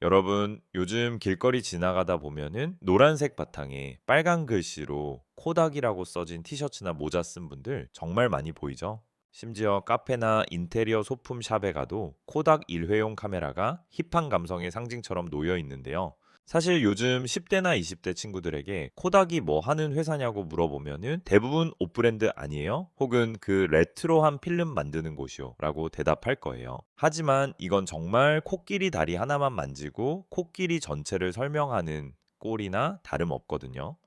여러분, 요즘 길거리 지나가다 보면은 노란색 바탕에 빨간 글씨로 코닥이라고 써진 티셔츠나 모자 쓴 분들 정말 많이 보이죠? 심지어 카페나 인테리어 소품 샵에 가도 코닥 일회용 카메라가 힙한 감성의 상징처럼 놓여 있는데요. 사실 요즘 10대나 20대 친구들에게 코닥이 뭐 하는 회사냐고 물어보면은 대부분 옷 브랜드 아니에요? 혹은 그 레트로한 필름 만드는 곳이요 라고 대답할 거예요. 하지만 이건 정말 코끼리 다리 하나만 만지고 코끼리 전체를 설명하는 꼴이나 다름없거든요.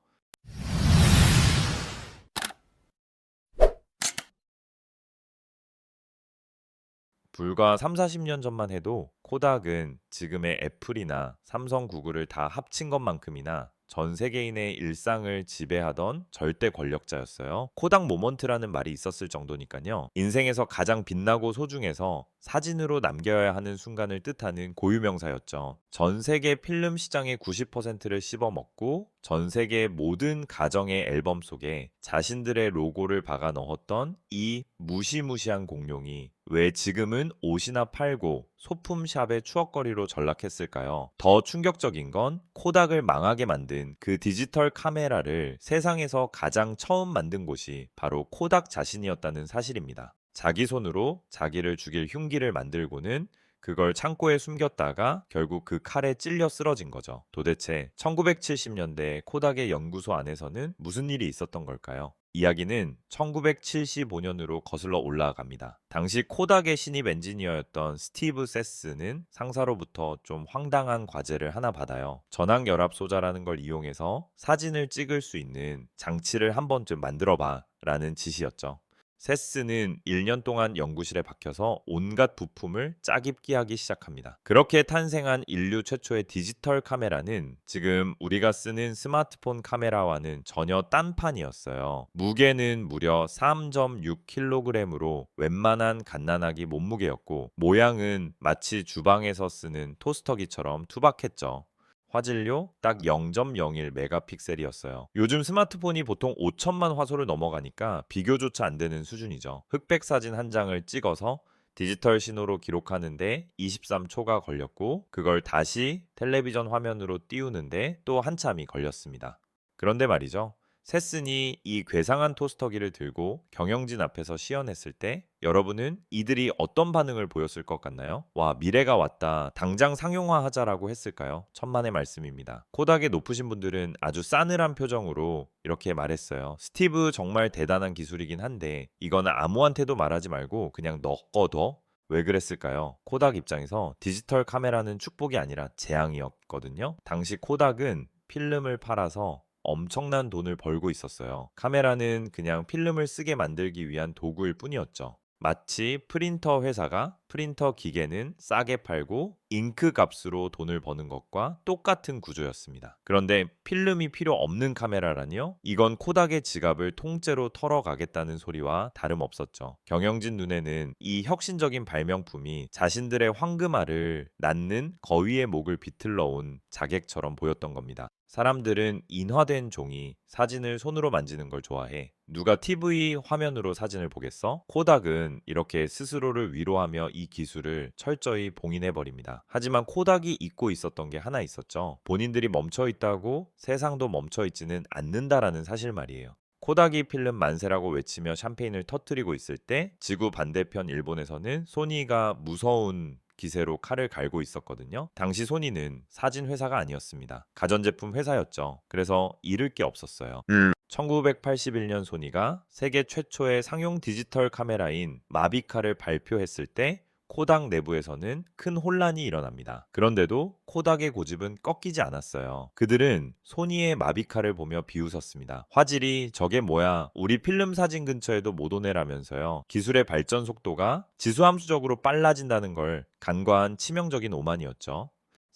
불과 3-40년 전만 해도 코닥은 지금의 애플이나 삼성, 구글을 다 합친 것만큼이나 전 세계인의 일상을 지배하던 절대 권력자였어요. 코닥 모먼트라는 말이 있었을 정도니까요. 인생에서 가장 빛나고 소중해서 사진으로 남겨야 하는 순간을 뜻하는 고유명사였죠. 전 세계 필름 시장의 90%를 씹어먹고 전 세계 모든 가정의 앨범 속에 자신들의 로고를 박아 넣었던 이 무시무시한 공룡이 왜 지금은 옷이나 팔고 소품샵의 추억거리로 전락했을까요? 더 충격적인 건 코닥을 망하게 만든 그 디지털 카메라를 세상에서 가장 처음 만든 곳이 바로 코닥 자신이었다는 사실입니다. 자기 손으로 자기를 죽일 흉기를 만들고는 그걸 창고에 숨겼다가 결국 그 칼에 찔려 쓰러진 거죠. 도대체 1970년대 코닥의 연구소 안에서는 무슨 일이 있었던 걸까요? 이야기는 1975년으로 거슬러 올라갑니다. 당시 코닥의 신입 엔지니어였던 스티브 세스는 상사로부터 좀 황당한 과제를 하나 받아요. 전항열압소자라는 걸 이용해서 사진을 찍을 수 있는 장치를 한 번쯤 만들어 봐 라는 지시였죠. 세스는 1년 동안 연구실에 박혀서 온갖 부품을 짜깁기 하기 시작합니다. 그렇게 탄생한 인류 최초의 디지털 카메라는 지금 우리가 쓰는 스마트폰 카메라와는 전혀 딴판이었어요. 무게는 무려 3.6kg으로 웬만한 갓난아기 몸무게였고 모양은 마치 주방에서 쓰는 토스터기처럼 투박했죠. 화질료 딱 0.01 메가픽셀이었어요. 요즘 스마트폰이 보통 5천만 화소를 넘어가니까 비교조차 안 되는 수준이죠. 흑백 사진 한 장을 찍어서 디지털 신호로 기록하는데 23초가 걸렸고 그걸 다시 텔레비전 화면으로 띄우는데 또 한참이 걸렸습니다. 그런데 말이죠. 세슨이 이 괴상한 토스터기를 들고 경영진 앞에서 시연했을 때 여러분은 이들이 어떤 반응을 보였을 것 같나요? 와, 미래가 왔다. 당장 상용화하자라고 했을까요? 천만의 말씀입니다. 코닥의 높으신 분들은 아주 싸늘한 표정으로 이렇게 말했어요. 스티브 정말 대단한 기술이긴 한데 이거는 아무한테도 말하지 말고 그냥 너 거둬. 왜 그랬을까요? 코닥 입장에서 디지털 카메라는 축복이 아니라 재앙이었거든요. 당시 코닥은 필름을 팔아서 엄청난 돈을 벌고 있었어요. 카메라는 그냥 필름을 쓰게 만들기 위한 도구일 뿐이었죠. 마치 프린터 회사가 프린터 기계는 싸게 팔고 잉크 값으로 돈을 버는 것과 똑같은 구조였습니다. 그런데 필름이 필요 없는 카메라라니요? 이건 코닥의 지갑을 통째로 털어가겠다는 소리와 다름없었죠. 경영진 눈에는 이 혁신적인 발명품이 자신들의 황금알을 낳는 거위의 목을 비틀러 온 자객처럼 보였던 겁니다. 사람들은 인화된 종이 사진을 손으로 만지는 걸 좋아해. 누가 TV 화면으로 사진을 보겠어? 코닥은 이렇게 스스로를 위로하며 이 기술을 철저히 봉인해버립니다. 하지만 코닥이 잊고 있었던 게 하나 있었죠. 본인들이 멈춰 있다고 세상도 멈춰 있지는 않는다라는 사실 말이에요. 코닥이 필름 만세라고 외치며 샴페인을 터뜨리고 있을 때 지구 반대편 일본에서는 소니가 무서운 기세로 칼을 갈고 있었거든요. 당시 소니는 사진 회사가 아니었습니다. 가전제품 회사였죠. 그래서 잃을 게 없었어요. 1981년 소니가 세계 최초의 상용 디지털 카메라인 마비카를 발표했을 때 코닥 내부에서는 큰 혼란이 일어납니다. 그런데도 코닥의 고집은 꺾이지 않았어요. 그들은 소니의 마비카를 보며 비웃었습니다. 화질이 저게 뭐야? 우리 필름 사진 근처에도 못 오네라면서요. 기술의 발전 속도가 지수함수적으로 빨라진다는 걸 간과한 치명적인 오만이었죠.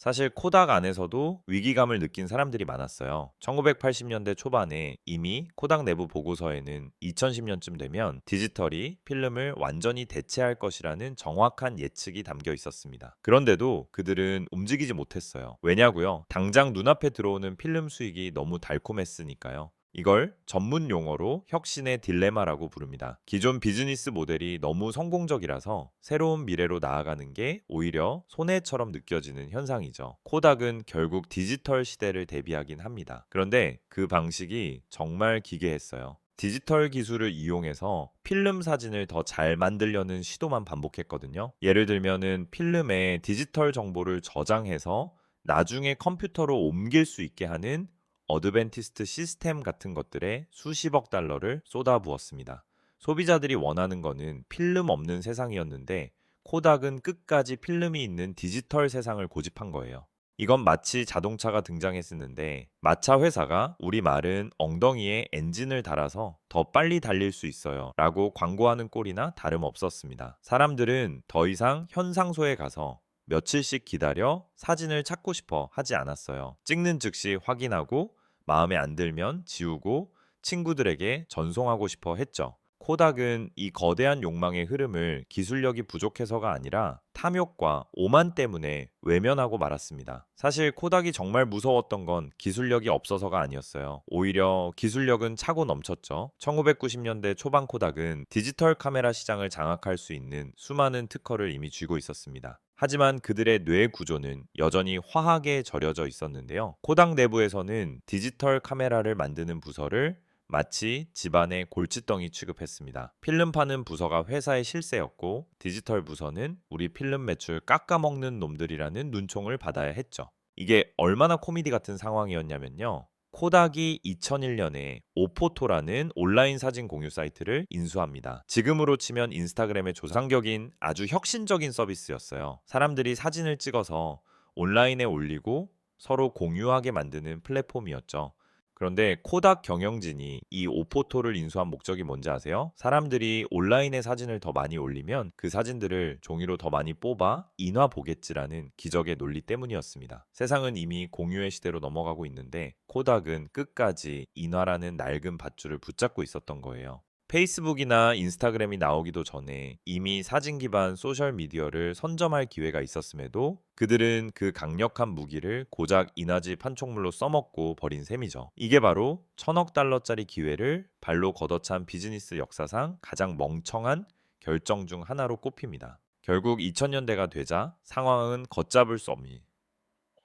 사실 코닥 안에서도 위기감을 느낀 사람들이 많았어요. 1980년대 초반에 이미 코닥 내부 보고서에는 2010년쯤 되면 디지털이 필름을 완전히 대체할 것이라는 정확한 예측이 담겨 있었습니다. 그런데도 그들은 움직이지 못했어요. 왜냐고요? 당장 눈앞에 들어오는 필름 수익이 너무 달콤했으니까요. 이걸 전문 용어로 혁신의 딜레마라고 부릅니다. 기존 비즈니스 모델이 너무 성공적이라서 새로운 미래로 나아가는 게 오히려 손해처럼 느껴지는 현상이죠. 코닥은 결국 디지털 시대를 대비하긴 합니다. 그런데 그 방식이 정말 기괴했어요. 디지털 기술을 이용해서 필름 사진을 더 잘 만들려는 시도만 반복했거든요. 예를 들면은 필름에 디지털 정보를 저장해서 나중에 컴퓨터로 옮길 수 있게 하는 어드벤티스트 시스템 같은 것들에 수십억 달러를 쏟아부었습니다. 소비자들이 원하는 거는 필름 없는 세상이었는데 코닥은 끝까지 필름이 있는 디지털 세상을 고집한 거예요. 이건 마치 자동차가 등장했었는데 마차 회사가 우리 말은 엉덩이에 엔진을 달아서 더 빨리 달릴 수 있어요 라고 광고하는 꼴이나 다름없었습니다. 사람들은 더 이상 현상소에 가서 며칠씩 기다려 사진을 찾고 싶어 하지 않았어요. 찍는 즉시 확인하고 마음에 안 들면 지우고 친구들에게 전송하고 싶어 했죠. 코닥은 이 거대한 욕망의 흐름을 기술력이 부족해서가 아니라 탐욕과 오만 때문에 외면하고 말았습니다. 사실 코닥이 정말 무서웠던 건 기술력이 없어서가 아니었어요. 오히려 기술력은 차고 넘쳤죠. 1990년대 초반 코닥은 디지털 카메라 시장을 장악할 수 있는 수많은 특허를 이미 쥐고 있었습니다. 하지만 그들의 뇌 구조는 여전히 화학에 절여져 있었는데요. 코닥 내부에서는 디지털 카메라를 만드는 부서를 마치 집안의 골칫덩이 취급했습니다. 필름 파는 부서가 회사의 실세였고 디지털 부서는 우리 필름 매출 깎아먹는 놈들이라는 눈총을 받아야 했죠. 이게 얼마나 코미디 같은 상황이었냐면요. 코닥이 2001년에 오포토라는 온라인 사진 공유 사이트를 인수합니다. 지금으로 치면 인스타그램의 조상격인 아주 혁신적인 서비스였어요. 사람들이 사진을 찍어서 온라인에 올리고 서로 공유하게 만드는 플랫폼이었죠. 그런데 코닥 경영진이 이 오포토를 인수한 목적이 뭔지 아세요? 사람들이 온라인에 사진을 더 많이 올리면 그 사진들을 종이로 더 많이 뽑아 인화 보겠지라는 기적의 논리 때문이었습니다. 세상은 이미 공유의 시대로 넘어가고 있는데 코닥은 끝까지 인화라는 낡은 밧줄을 붙잡고 있었던 거예요. 페이스북이나 인스타그램이 나오기도 전에 이미 사진 기반 소셜 미디어를 선점할 기회가 있었음에도 그들은 그 강력한 무기를 고작 인화지 판촉물로 써먹고 버린 셈이죠. 이게 바로 1000억 달러짜리 기회를 발로 걷어찬 비즈니스 역사상 가장 멍청한 결정 중 하나로 꼽힙니다. 결국 2000년대가 되자 상황은 걷잡을 수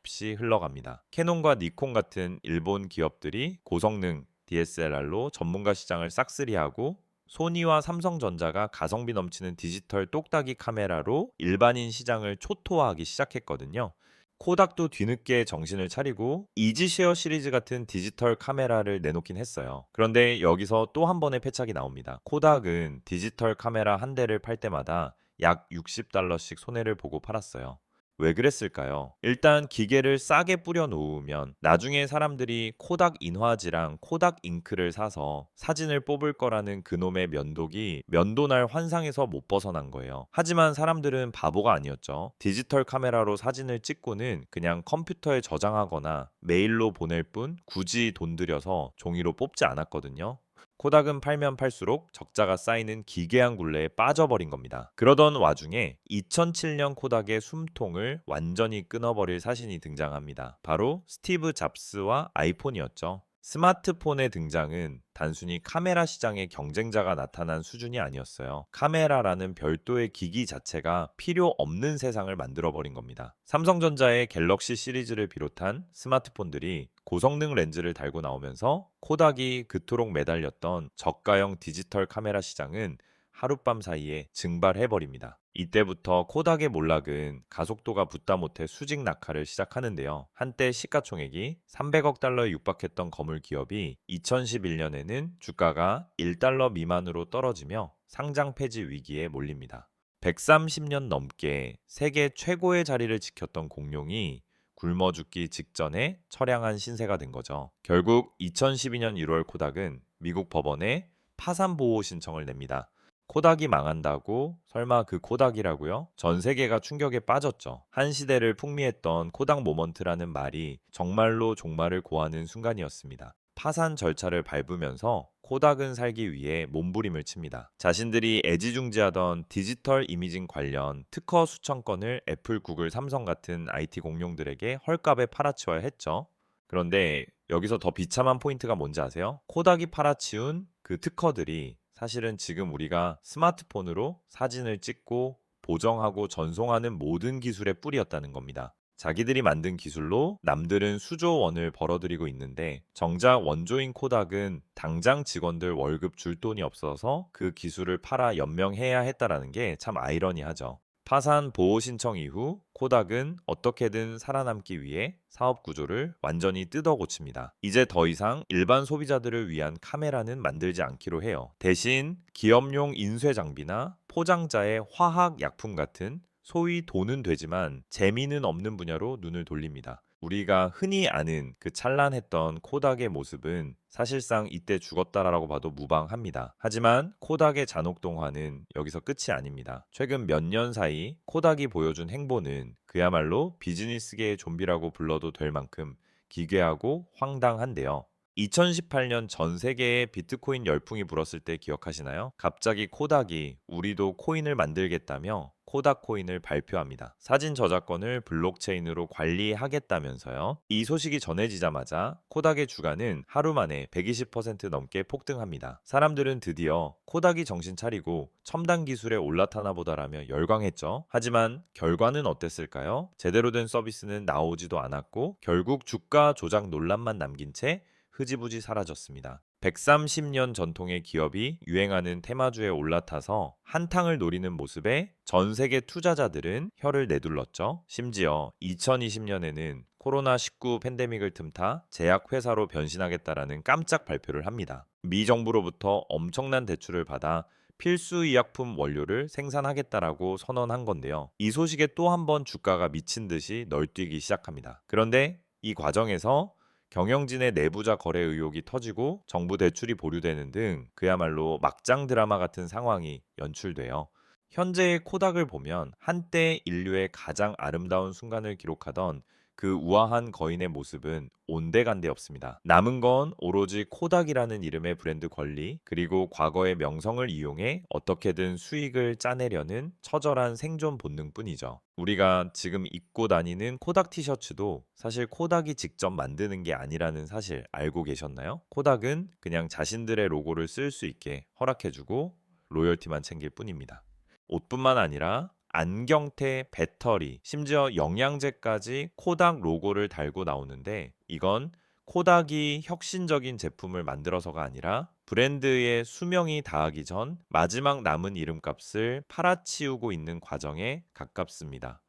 없이 흘러갑니다. 캐논과 니콘 같은 일본 기업들이 고성능 DSLR로 전문가 시장을 싹쓸이하고 소니와 삼성전자가 가성비 넘치는 디지털 똑딱이 카메라로 일반인 시장을 초토화하기 시작했거든요. 코닥도 뒤늦게 정신을 차리고 이지쉐어 시리즈 같은 디지털 카메라를 내놓긴 했어요. 그런데 여기서 또 한 번의 패착이 나옵니다. 코닥은 디지털 카메라 한 대를 팔 때마다 약 60달러씩 손해를 보고 팔았어요. 왜 그랬을까요? 일단 기계를 싸게 뿌려 놓으면 나중에 사람들이 코닥 인화지랑 코닥 잉크를 사서 사진을 뽑을 거라는 그놈의 면도기 면도날 환상에서 못 벗어난 거예요. 하지만 사람들은 바보가 아니었죠. 디지털 카메라로 사진을 찍고는 그냥 컴퓨터에 저장하거나 메일로 보낼 뿐 굳이 돈 들여서 종이로 뽑지 않았거든요. 코닥은 팔면 팔수록 적자가 쌓이는 기괴한 굴레에 빠져버린 겁니다. 그러던 와중에 2007년 코닥의 숨통을 완전히 끊어버릴 사신이 등장합니다. 바로 스티브 잡스와 아이폰이었죠. 스마트폰의 등장은 단순히 카메라 시장의 경쟁자가 나타난 수준이 아니었어요. 카메라라는 별도의 기기 자체가 필요 없는 세상을 만들어버린 겁니다. 삼성전자의 갤럭시 시리즈를 비롯한 스마트폰들이 고성능 렌즈를 달고 나오면서 코닥이 그토록 매달렸던 저가형 디지털 카메라 시장은 하룻밤 사이에 증발해버립니다. 이때부터 코닥의 몰락은 가속도가 붙다 못해 수직 낙하를 시작하는데요. 한때 시가총액이 300억 달러에 육박했던 거물 기업이 2011년에는 주가가 1달러 미만으로 떨어지며 상장 폐지 위기에 몰립니다. 130년 넘게 세계 최고의 자리를 지켰던 공룡이 굶어 죽기 직전에 처량한 신세가 된 거죠. 결국 2012년 1월 코닥은 미국 법원에 파산 보호 신청을 냅니다. 코닥이 망한다고? 설마 그 코닥이라고요? 전 세계가 충격에 빠졌죠. 한 시대를 풍미했던 코닥 모먼트라는 말이 정말로 종말을 고하는 순간이었습니다. 파산 절차를 밟으면서 코닥은 살기 위해 몸부림을 칩니다. 자신들이 애지중지하던 디지털 이미징 관련 특허 수천 건을 애플, 구글, 삼성 같은 IT 공룡들에게 헐값에 팔아치워야 했죠. 그런데 여기서 더 비참한 포인트가 뭔지 아세요? 코닥이 팔아치운 그 특허들이 사실은 지금 우리가 스마트폰으로 사진을 찍고 보정하고 전송하는 모든 기술의 뿌리였다는 겁니다. 자기들이 만든 기술로 남들은 수조 원을 벌어들이고 있는데 정작 원조인 코닥은 당장 직원들 월급 줄 돈이 없어서 그 기술을 팔아 연명해야 했다라는 게 참 아이러니하죠. 파산 보호 신청 이후 코닥은 어떻게든 살아남기 위해 사업 구조를 완전히 뜯어 고칩니다. 이제 더 이상 일반 소비자들을 위한 카메라는 만들지 않기로 해요. 대신 기업용 인쇄 장비나 포장자의 화학 약품 같은 소위 돈은 되지만 재미는 없는 분야로 눈을 돌립니다. 우리가 흔히 아는 그 찬란했던 코닥의 모습은 사실상 이때 죽었다라고 봐도 무방합니다. 하지만 코닥의 잔혹동화는 여기서 끝이 아닙니다. 최근 몇 년 사이 코닥이 보여준 행보는 그야말로 비즈니스계의 좀비라고 불러도 될 만큼 기괴하고 황당한데요. 2018년 전 세계에 비트코인 열풍이 불었을 때 기억하시나요? 갑자기 코닥이 우리도 코인을 만들겠다며 코닥 코인을 발표합니다. 사진 저작권을 블록체인으로 관리하겠다면서요. 이 소식이 전해지자마자 코닥의 주가는 하루 만에 120% 넘게 폭등합니다. 사람들은 드디어 코닥이 정신 차리고 첨단 기술에 올라타나 보다라며 열광했죠. 하지만 결과는 어땠을까요? 제대로 된 서비스는 나오지도 않았고 결국 주가 조작 논란만 남긴 채 흐지부지 사라졌습니다. 130년 전통의 기업이 유행하는 테마주에 올라타서 한탕을 노리는 모습에 전 세계 투자자들은 혀를 내둘렀죠. 심지어 2020년에는 코로나19 팬데믹을 틈타 제약회사로 변신하겠다라는 깜짝 발표를 합니다. 미 정부로부터 엄청난 대출을 받아 필수 의약품 원료를 생산하겠다라고 선언한 건데요. 이 소식에 또 한 번 주가가 미친 듯이 널뛰기 시작합니다. 그런데 이 과정에서 경영진의 내부자 거래 의혹이 터지고 정부 대출이 보류되는 등 그야말로 막장 드라마 같은 상황이 연출돼요. 현재의 코닥을 보면 한때 인류의 가장 아름다운 순간을 기록하던 그 우아한 거인의 모습은 온데간데 없습니다. 남은 건 오로지 코닥이라는 이름의 브랜드 권리, 그리고 과거의 명성을 이용해 어떻게든 수익을 짜내려는 처절한 생존 본능뿐이죠. 우리가 지금 입고 다니는 코닥 티셔츠도 사실 코닥이 직접 만드는 게 아니라는 사실 알고 계셨나요? 코닥은 그냥 자신들의 로고를 쓸 수 있게 허락해주고 로열티만 챙길 뿐입니다. 옷뿐만 아니라 안경테, 배터리, 심지어 영양제까지 코닥 로고를 달고 나오는데 이건 코닥이 혁신적인 제품을 만들어서가 아니라 브랜드의 수명이 다하기 전 마지막 남은 이름값을 팔아치우고 있는 과정에 가깝습니다.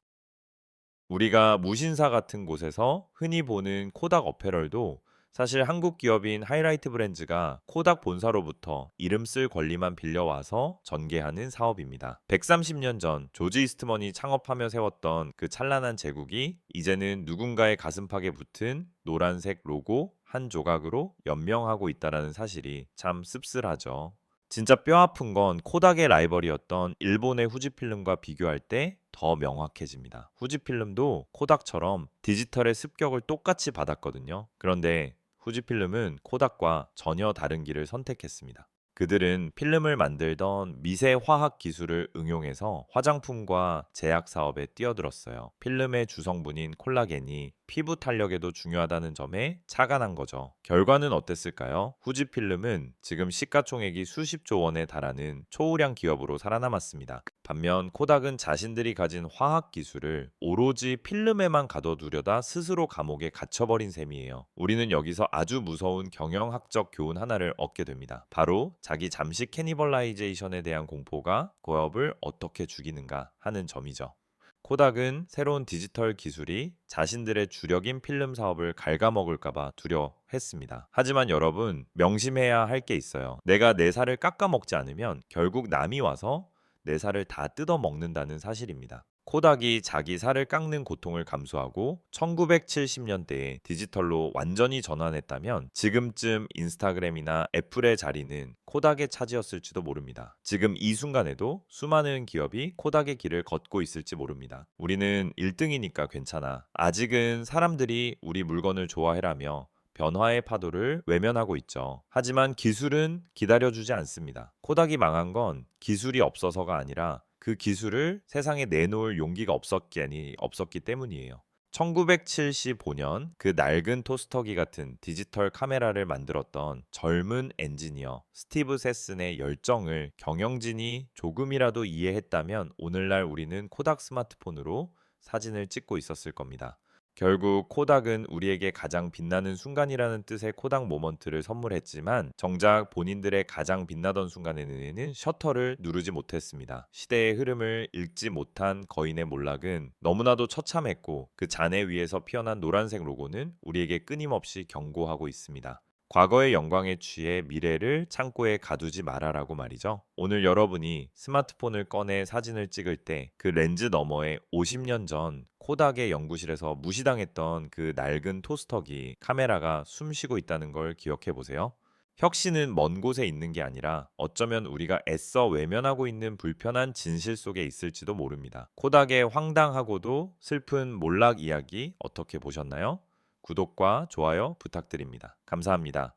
우리가 무신사 같은 곳에서 흔히 보는 코닥 어페럴도 사실 한국 기업인 하이라이트 브랜즈가 코닥 본사로부터 이름 쓸 권리만 빌려와서 전개하는 사업입니다. 130년 전 조지 이스트먼이 창업하며 세웠던 그 찬란한 제국이 이제는 누군가의 가슴팍에 붙은 노란색 로고 한 조각으로 연명하고 있다는 사실이 참 씁쓸하죠. 진짜 뼈아픈 건 코닥의 라이벌이었던 일본의 후지필름과 비교할 때 더 명확해집니다. 후지필름도 코닥처럼 디지털의 습격을 똑같이 받았거든요. 그런데 후지필름은 코닥과 전혀 다른 길을 선택했습니다. 그들은 필름을 만들던 미세 화학 기술을 응용해서 화장품과 제약 사업에 뛰어들었어요. 필름의 주성분인 콜라겐이 피부 탄력에도 중요하다는 점에 착안한 거죠. 결과는 어땠을까요? 후지필름은 지금 시가총액이 수십조 원에 달하는 초우량 기업으로 살아남았습니다. 반면 코닥은 자신들이 가진 화학 기술을 오로지 필름에만 가둬두려다 스스로 감옥에 갇혀버린 셈이에요. 우리는 여기서 아주 무서운 경영학적 교훈 하나를 얻게 됩니다. 바로 자기 잠시 캐니벌라이제이션에 대한 공포가 고업을 어떻게 죽이는가 하는 점이죠. 코닥은 새로운 디지털 기술이 자신들의 주력인 필름 사업을 갉아먹을까봐 두려워했습니다. 하지만 여러분, 명심해야 할 게 있어요. 내가 내 살을 깎아먹지 않으면 결국 남이 와서 내 살을 다 뜯어먹는다는 사실입니다. 코닥이 자기 살을 깎는 고통을 감수하고 1970년대에 디지털로 완전히 전환했다면 지금쯤 인스타그램이나 애플의 자리는 코닥의 차지였을지도 모릅니다. 지금 이 순간에도 수많은 기업이 코닥의 길을 걷고 있을지 모릅니다. 우리는 1등이니까 괜찮아. 아직은 사람들이 우리 물건을 좋아해라며 변화의 파도를 외면하고 있죠. 하지만 기술은 기다려주지 않습니다. 코닥이 망한 건 기술이 없어서가 아니라 그 기술을 세상에 내놓을 용기가 없었기 때문이에요. 1975년 그 낡은 토스터기 같은 디지털 카메라를 만들었던 젊은 엔지니어 스티브 세슨의 열정을 경영진이 조금이라도 이해했다면 오늘날 우리는 코닥 스마트폰으로 사진을 찍고 있었을 겁니다. 결국 코닥은 우리에게 가장 빛나는 순간이라는 뜻의 코닥 모먼트를 선물했지만 정작 본인들의 가장 빛나던 순간에는 셔터를 누르지 못했습니다. 시대의 흐름을 읽지 못한 거인의 몰락은 너무나도 처참했고 그 잔해 위에서 피어난 노란색 로고는 우리에게 끊임없이 경고하고 있습니다. 과거의 영광에 취해 미래를 창고에 가두지 말아라고 말이죠. 오늘 여러분이 스마트폰을 꺼내 사진을 찍을 때 그 렌즈 너머에 50년 전 코닥의 연구실에서 무시당했던 그 낡은 토스터기 카메라가 숨쉬고 있다는 걸 기억해 보세요. 혁신은 먼 곳에 있는 게 아니라 어쩌면 우리가 애써 외면하고 있는 불편한 진실 속에 있을지도 모릅니다. 코닥의 황당하고도 슬픈 몰락 이야기 어떻게 보셨나요? 구독과 좋아요 부탁드립니다. 감사합니다.